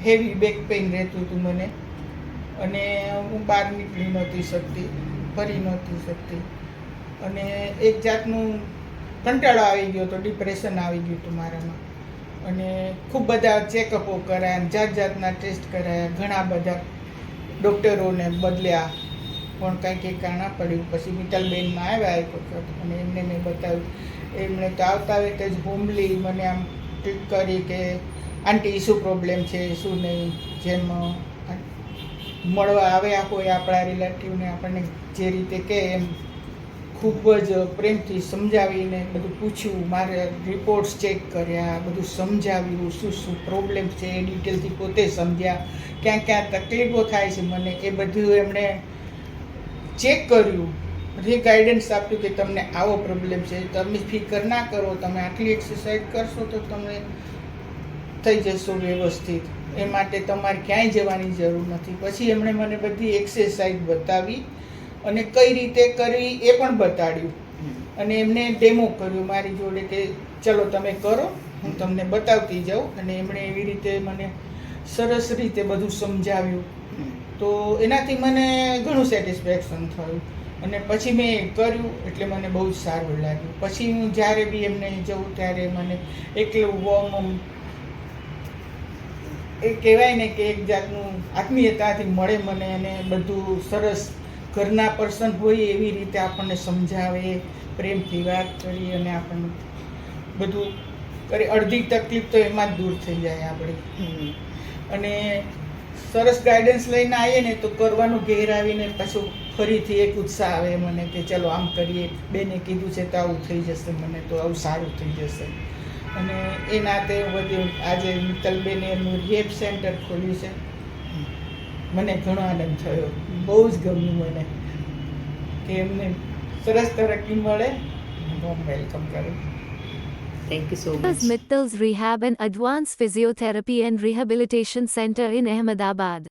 Heavy back pain રહેતું હતું મને, અને હું બહાર નીકળી નહોતી શકતી, ફરી નહોતી શકતી, અને એક જાતનું કંટાળો આવી ગયો હતો, ડિપ્રેશન આવી ગયું હતું મારામાં. અને ખૂબ બધા ચેકઅપો કરાયા, જાત જાતના ટેસ્ટ કરાયા, ઘણા બધા ડૉક્ટરોને બદલ્યા, પણ કાંઈ ઠેકાણ ના પડ્યું. પછી મિત્તલબેનમાં આવ્યા એક વખત, અને એમને મેં બતાવ્યું. એમણે તો આવતા વેત જ હોમલી મને આમ ટ્રીટ કરી કે આંટી શું પ્રોબ્લેમ છે, શું નહીં. જેમ મળવા આવ્યા હોય આપણા રિલેટિવને, આપણને જે રીતે કહે એમ ખૂબ જ પ્રેમથી સમજાવીને બધું પૂછ્યું, મારે રિપોર્ટ્સ ચેક કર્યા, બધું સમજાવ્યું, શું શું પ્રોબ્લેમ છે એ ડિટેલથી પોતે સમજ્યા, ક્યાં ક્યાં તકલીફો થાય છે મને એ બધું એમણે ચેક કર્યું. પછી ગાઈડન્સ આપ્યું કે તમને આવો પ્રોબ્લેમ છે, તમે ફિકર ના કરો, તમે આટલી એક્સરસાઇઝ કરશો તો તમે થઈ જશો વ્યવસ્થિત, એ માટે તમારે ક્યાંય જવાની જરૂર નથી. પછી એમણે મને બધી એક્સરસાઇઝ બતાવી અને કઈ રીતે કરવી એ પણ બતાડ્યું, અને એમને ડેમો કર્યું મારી જોડે કે ચલો તમે કરો, હું તમને બતાવતી જાઉં. અને એમણે એવી રીતે મને સરસ રીતે બધું સમજાવ્યું, તો એનાથી મને ઘણું સેટિસ્ફેક્શન થયું. અને પછી મેં કર્યું એટલે મને બહુ જ સારું લાગ્યું. પછી હું જ્યારે બી એમને જઉં ત્યારે મને એકલું વોર્મ, એ કહેવાય ને કે એક જાતનું આત્મીયતાથી મળે મને, અને બધું સરસ ઘરના પર્સન હોય એવી રીતે આપણને સમજાવે, પ્રેમથી વાત કરી અને આપણને બધું કરી. અડધી તકલીફ તો એમાં જ દૂર થઈ જાય આપણી. અને સરસ ગાઈડન્સ લઈને આવીએ ને તો કરવાનું ઘેર આવીને પાછું ફરીથી એક ઉત્સાહ આવે મને કે ચલો આમ કરીએ, બેને કીધું છે તો આવું થઈ જશે, મને તો આવું સારું થઈ જશે. અને એ નાતે બધું આજે મિત્તલબેને એમનું રિહેબ સેન્ટર ખોલ્યું છે, મને ઘણો આનંદ થયો, બહુ જ ગમ્યું મને કે એમને સરસ તરક્કી મળે. હું વેલકમ કરું. Thank you so much. Mittal's Rehab and Advanced Physiotherapy and Rehabilitation Center in Ahmedabad.